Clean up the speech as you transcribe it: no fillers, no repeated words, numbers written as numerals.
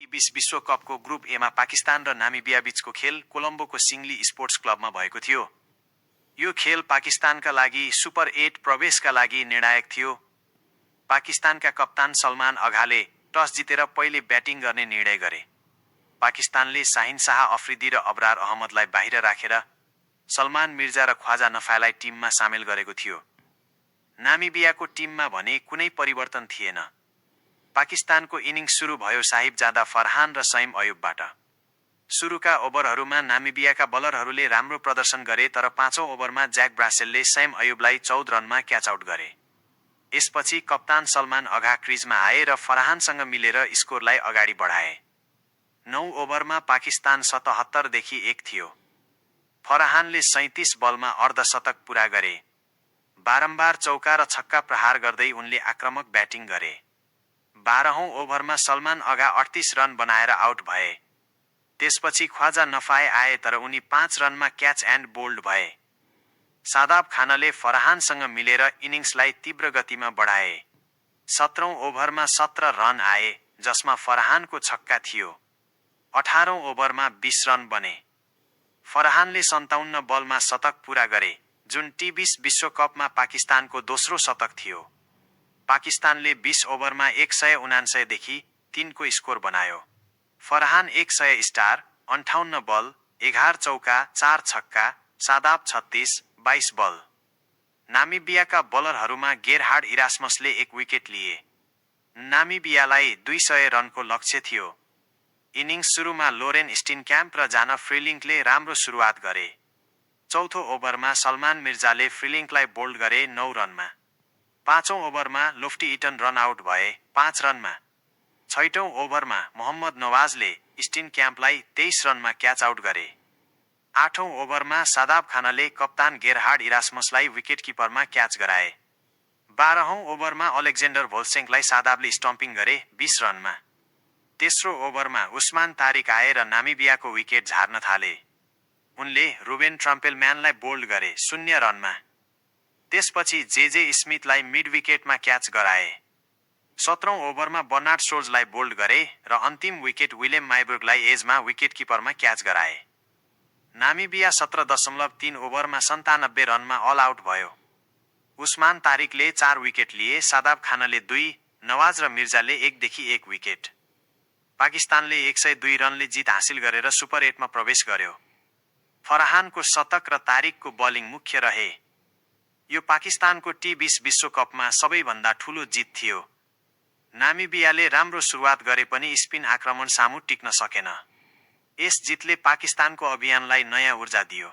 टी20 विश्वकपको group एमा पाकिस्तान र Namibia बीचको खेल कोलम्बोको सिङ्ली स्पोर्ट्स क्लबमा भएको थियो। यो खेल पाकिस्तानका लागि सुपर 8 प्रवेशका लागि निर्णायक थियो। पाकिस्तानका कप्तान सलमान अघाले टस जितेर पहिले ब्याटिङ गर्ने निर्णय गरे। पाकिस्तानले शाहिन शाह अफ्रिदी र अब्रार अहमदलाई बाहिर राखेर सलमान मिर्जा र ख्वाजा नफालाई टिममा सामेल गरेको थियो। नामिबियाको टिममा भने कुनै परिवर्तन थिएन। पाकिस्तानको इनिङ्स सुरु भयो साहिबजादा फरहान र सैम अयुबबाट। सुरुका ओभरहरूमा नामिबियाका बलरहरूले राम्रो प्रदर्शन गरे, तर पाँचौं ओभरमा ज्याक ब्रासेलले सैम अयुबलाई 14 रनमा क्याच आउट गरे। यसपछि कप्तान सलमान अघा क्रिजमा आए र फरहानसँग मिलेर स्कोरलाई अगाडि बढाए। 9 ओभरमा पाकिस्तान 77 देखि 1 थियो। फरहानले 37 बलमा अर्धशतक पूरा गरे। बारम्बार चौका र छक्का प्रहार गर्दै उनले आक्रामक ब्याटिङ गरे। 12औं ओभरमा सलमान अघा 38 रन बनाएर आउट भए। त्यसपछि ख्वाजा नफाए आए, तर उनी 5 रनमा क्याच एन्ड बोल्ड भए। शादाब खानले फरहानसँग मिलेर इनिङ्सलाई तीव्र गतिमा बढाए। 17औं ओभरमा 17 रन आए, जसमा फरहानको छक्का थियो। 18औं ओभरमा 20 रन बने। फरहानले 57 बलमा शतक पूरा गरे, जुन टी20 विश्वकपमा पाकिस्तानको दोस्रो शतक थियो। पाकिस्तानले 20 ओभरमा 179 देखि 3 को स्कोर बनायो। फरहान 100 स्टार, 58 बल, 11 चौका, 4 छक्का, शादाब 36, 22 बल। नामिबियाका बलरहरूमा गेरहार्ड इरास्मसले 1 विकेट लिए। नामिबियालाई 200 रनको लक्ष्य थियो। इनिङ्स सुरुमा लोरेन स्टिनक्याम्प र जान फ्रिलिङ्कले राम्रो सुरुवात गरे। चौथो ओभरमा सलमान मिर्जाले फ्रिलिङ्कलाई बोल्ड गरे 9 रनमा। 5औं ओभरमा लोफ्टी इटन रन आउट भए 5 रनमा। 6औं ओभरमा मोहम्मद नवाजले स्टिनक्याम्पलाई 23 रनमा क्याच आउट गरे। 8औं ओभरमा शादाब खानले कप्तान गेरहार्ड इरास्मसलाई विकेटकिपरमा क्याच गराए। 12औं ओभरमा अलेक्जेन्डर भोल्सेङ्कलाई शादाबले स्टम्पिङ गरे 20 रनमा। तेस्रो ओभरमा उस्मान तारिक आए र नामिबियाको विकेट झार्न थाले। उनले रुबेन ट्रम्पेलम्यानलाई बोल्ड गरे 0 रनमा। त्यसपछि जेजे स्मिथलाई मिड विकेटमा क्याच गराए। 17औं ओभरमा बर्नार्ड स्टोर्जलाई बोल्ड गरे र अन्तिम विकेट विलियम माइबर्गलाई एजमा विकेटकिपरमा क्याच गराए। नामिबिया 17.3 ओभरमा 97 रनमा अल आउट भयो। उस्मान तारिकले 4 विकेट लिए, शादाब खानले 2, नवाज र मिर्जाले 1 देखि 1 विकेट। पाकिस्तानले 102 रनले जित हासिल गरेर सुपर 8 मा प्रवेश गर्यो। फरहानको शतक र तारिकको बलिङ मुख्य रहे। यो पाकिस्तानको टी20 विश्वकपमा सबैभन्दा ठूलो जित थियो। नामिबियाले राम्रो सुरुवात गरे पनि स्पिन आक्रमण सामु टिक्न सकेन। यस जितले पाकिस्तानको अभियानलाई नयाँ ऊर्जा दियो।